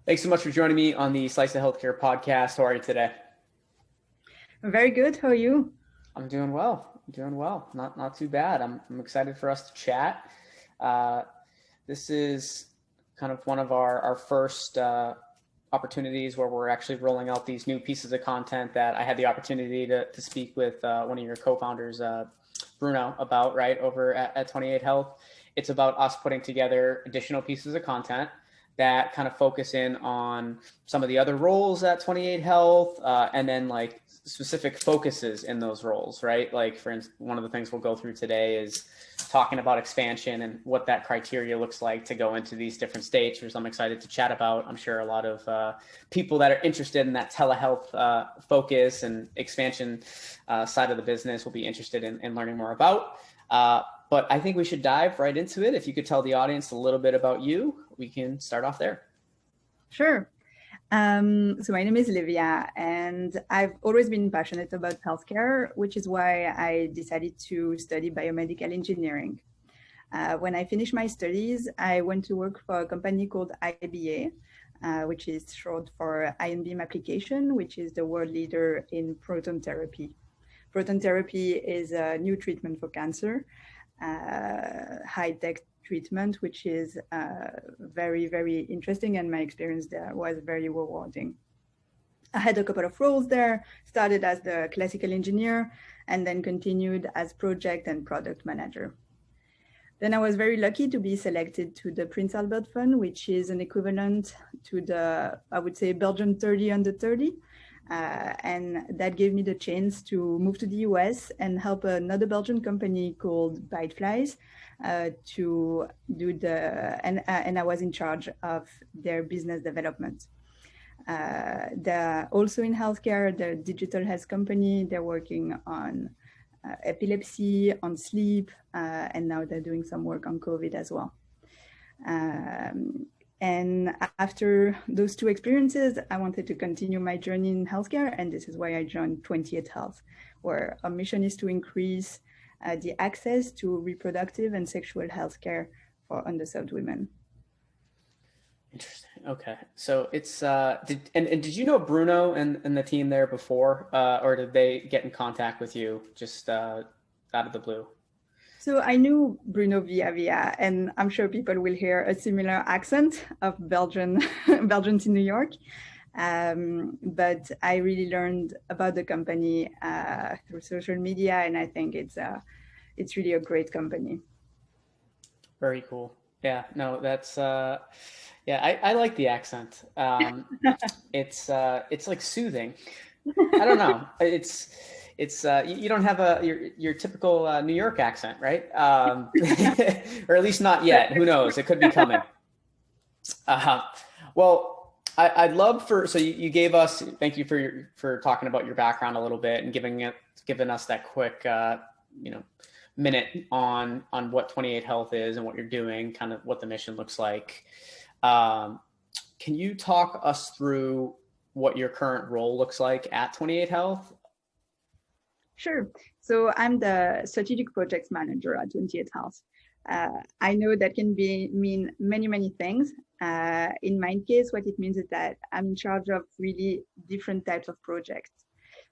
Thanks so much for joining me on the Slice of Healthcare podcast. How are you today? Very good. How are you? I'm doing well. Not too bad. I'm excited for us to chat. Uh, this is kind of one of our first opportunities where we're actually rolling out these new pieces of content that I had the opportunity to speak with one of your co-founders, Bruno, about right over at 28 Health. It's about us putting together additional pieces of content that kind of focus in on some of the other roles at 28 Health, and then like specific focuses in those roles, right? Like for instance, one of the things we'll go through today is talking about expansion and what that criteria looks like to go into these different states, which I'm excited to chat about. I'm sure a lot of people that are interested in that telehealth focus and expansion side of the business will be interested in learning more about. But I think we should dive right into it. If you could tell the audience a little bit about you, we can start off there. Sure. So my name is Livia, and I've always been passionate about healthcare, which is why I decided to study biomedical engineering. When I finished my studies, I went to work for a company called IBA, which is short for ion beam application, which is the world leader in proton therapy. Proton therapy is a new treatment for cancer, high-tech treatment, which is very, very interesting. And my experience there was very rewarding. I had a couple of roles there, started as the classical engineer, and then continued as project and product manager. Then I was very lucky to be selected to the Prince Albert Fund, which is an equivalent to the, I would say, Belgian 30 under 30. And that gave me the chance to move to the US and help another Belgian company called Biteflies to do and I was in charge of their business development. They're also in healthcare, they're a digital health company. They're working on epilepsy, on sleep, and now they're doing some work on COVID as well. And after those two experiences, I wanted to continue my journey in healthcare. And this is why I joined 28 Health, where our mission is to increase the access to reproductive and sexual healthcare for underserved women. Interesting. Okay. So it's, did you know Bruno and the team there before, or did they get in contact with you just out of the blue? So I knew Bruno via, and I'm sure people will hear a similar accent of Belgians in New York. But I really learned about the company through social media, and I think it's really a great company. Very cool. Yeah, no, that's yeah, I like the accent. It's like soothing. I don't know. It's you don't have your typical New York accent, right? Or at least not yet. Who knows? It could be coming. Well, I'd love so you gave us, thank you for talking about your background a little bit and giving us that quick minute on what 28 Health is and what you're doing, kind of what the mission looks like. Can you talk us through what your current role looks like at 28 Health? Sure. So I'm the strategic projects manager at 28 Health. I know that can mean many things. In my case, what it means is that I'm in charge of really different types of projects.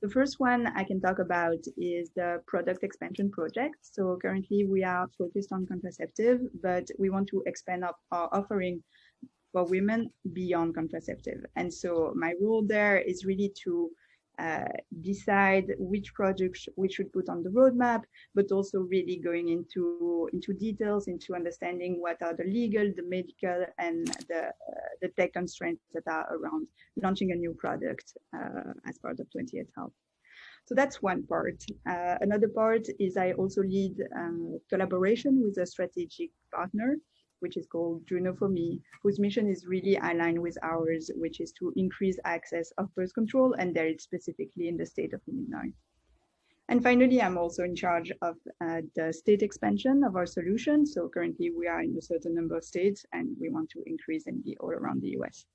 The first one I can talk about is the product expansion project. So currently we are focused on contraceptive, but we want to expand our offering for women beyond contraceptive. And so my role there is really to decide which projects we should put on the roadmap, but also really going into details, into understanding what are the legal, the medical, and the tech constraints that are around launching a new product as part of 28 Health. So that's one part. Another part is I also lead collaboration with a strategic partner, which is called Bruno for Me, whose mission is really aligned with ours, which is to increase access of birth control, and there it's specifically in the state of Illinois. And finally, I'm also in charge of the state expansion of our solution. So currently we are in a certain number of states and we want to increase and be all around the US.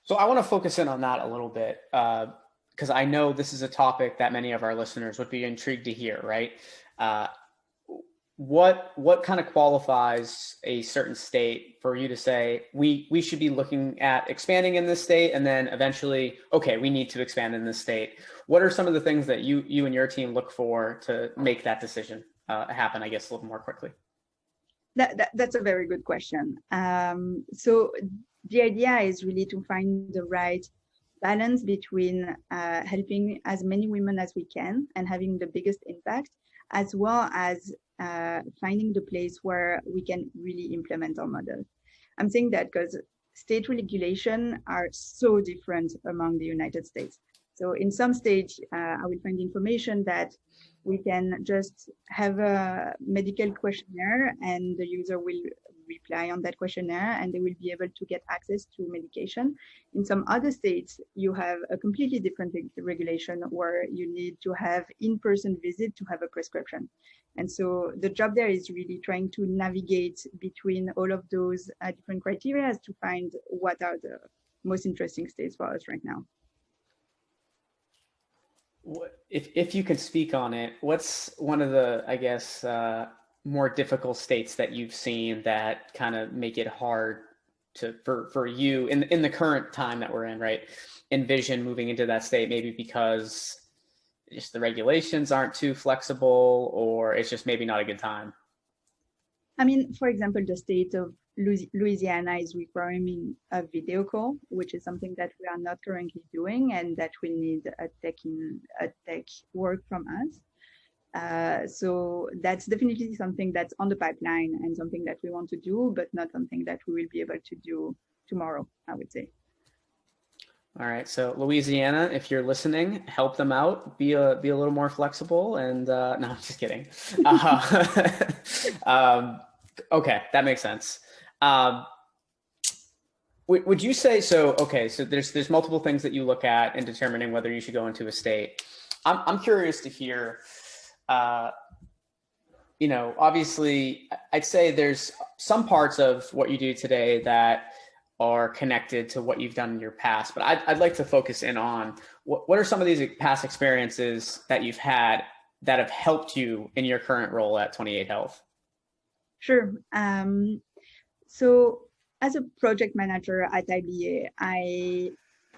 So I want to focus in on that a little bit because I know this is a topic that many of our listeners would be intrigued to hear, right? what kind of qualifies a certain state for you to say we should be looking at expanding in this state, and then eventually, okay, we need to expand in this state? What are some of the things that you and your team look for to make that decision happen, I guess, a little more quickly? That's a very good question. So the idea is really to find the right balance between helping as many women as we can and having the biggest impact, as well as finding the place where we can really implement our model. I'm saying that because state regulation are so different among the United States. So in some states, I will find information that we can just have a medical questionnaire and the user will reply on that questionnaire and they will be able to get access to medication. In some other states, you have a completely different regulation where you need to have in-person visit to have a prescription. And so the job there is really trying to navigate between all of those different criteria to find what are the most interesting states for us right now. If you could speak on it, what's one of the, I guess, more difficult states that you've seen that kind of make it hard for you in the current time that we're in, right? Envision moving into that state, maybe because just the regulations aren't too flexible, or it's just maybe not a good time? I mean, for example, the state of Louisiana is requiring a video call, which is something that we are not currently doing, and that will need a tech work from us. So that's definitely something that's on the pipeline and something that we want to do, but not something that we will be able to do tomorrow, I would say. All right, so Louisiana, if you're listening, help them out. Be a little more flexible. And no, I'm just kidding. Okay, that makes sense. Would you say so? Okay, so there's multiple things that you look at in determining whether you should go into a state. I'm curious to hear. Obviously, I'd say there's some parts of what you do today that are connected to what you've done in your past, but I'd like to focus in on what are some of these past experiences that you've had that have helped you in your current role at 28 Health? Sure. So as a project manager at IBA, I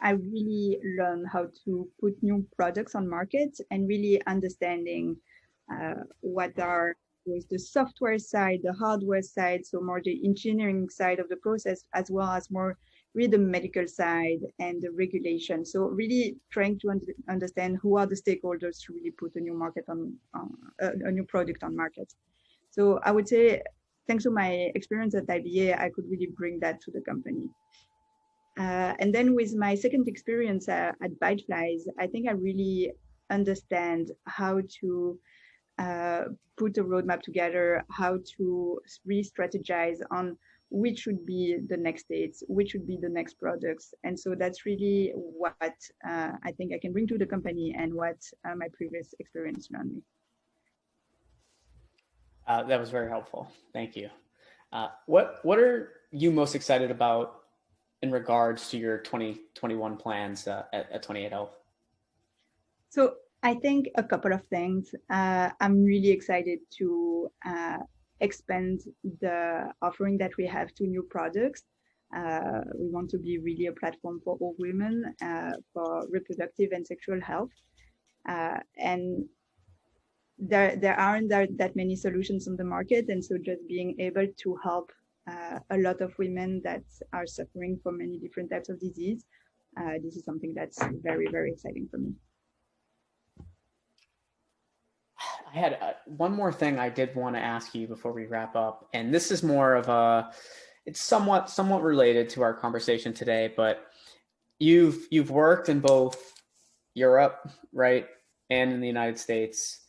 really learned how to put new products on market and really understanding what are the software side, the hardware side, so more the engineering side of the process, as well as more really the medical side and the regulation. So really trying to understand who are the stakeholders to really put a new market on a new product on market. So I would say, thanks to my experience at IBA, I could really bring that to the company. And then with my second experience at Biteflies, I think I really understand how to put a roadmap together, how to re-strategize on which should be the next states, which should be the next products. And so that's really what I think I can bring to the company and what my previous experience learned me. That was very helpful. Thank you. What are you most excited about in regards to your 2021 plans at 28 Health? So I think a couple of things. I'm really excited to expand the offering that we have to new products. We want to be really a platform for all women for reproductive and sexual health. And there aren't that many solutions on the market. And so just being able to help a lot of women that are suffering from many different types of disease, this is something that's very, very exciting for me. I had one more thing I did want to ask you before we wrap up, and this is more of it's somewhat related to our conversation today, but you've worked in both Europe, right, and in the United States,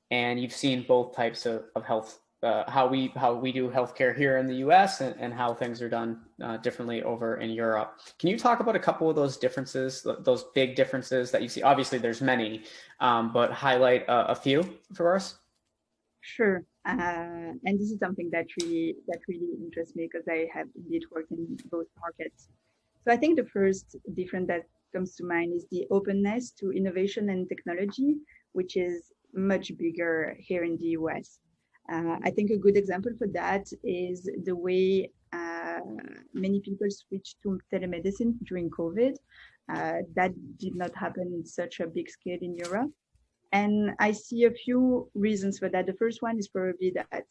and you've seen both types of health, how we do healthcare here in the U.S. and how things are done differently over in Europe. Can you talk about a couple of those differences, those big differences that you see? Obviously, there's many, but highlight a few for us. Sure, and this is something that really interests me because I have indeed worked in both markets. So I think the first difference that comes to mind is the openness to innovation and technology, which is much bigger here in the US. I think a good example for that is the way many people switched to telemedicine during COVID. That did not happen in such a big scale in Europe. And I see a few reasons for that. The first one is probably that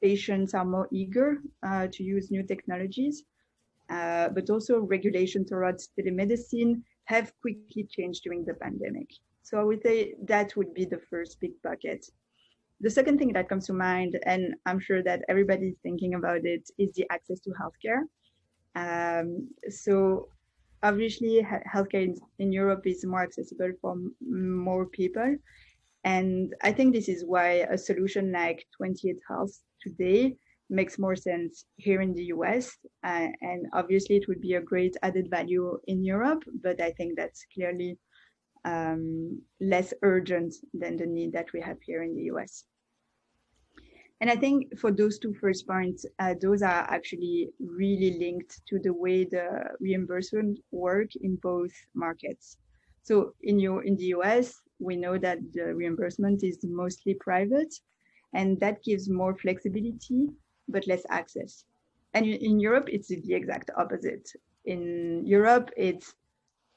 patients are more eager to use new technologies, but also regulation towards telemedicine have quickly changed during the pandemic. So I would say that would be the first big bucket. The second thing that comes to mind, and I'm sure that everybody's thinking about it, is the access to healthcare. So obviously, healthcare in Europe is more accessible for more people. And I think this is why a solution like 28 Health today makes more sense here in the US. And obviously, it would be a great added value in Europe, but I think that's clearly less urgent than the need that we have here in the US. And I think for those two first points, those are actually really linked to the way the reimbursement work in both markets. So in the US, we know that the reimbursement is mostly private, and that gives more flexibility, but less access. And in Europe, it's the exact opposite. In Europe, it's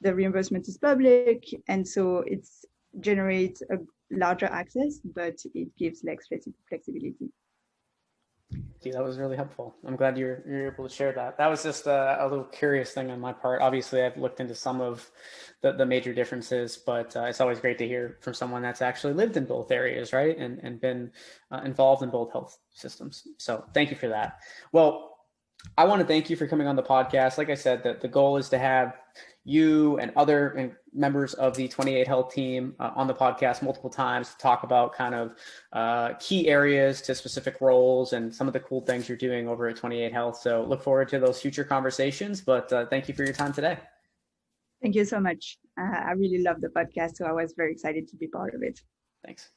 the reimbursement is public, and so it generates a larger access, but it gives less flexibility. That was really helpful. I'm glad you're able to share that. That was just a little curious thing on my part. Obviously, I've looked into some of the major differences, but it's always great to hear from someone that's actually lived in both areas, right? And been involved in both health systems. So thank you for that. Well, I want to thank you for coming on the podcast. Like I said, the goal is to have you and other members of the 28 Health team on the podcast multiple times to talk about kind of key areas to specific roles and some of the cool things you're doing over at 28 Health. So look forward to those future conversations, but thank you for your time today. Thank you so much. I really love the podcast, so I was very excited to be part of it. Thanks.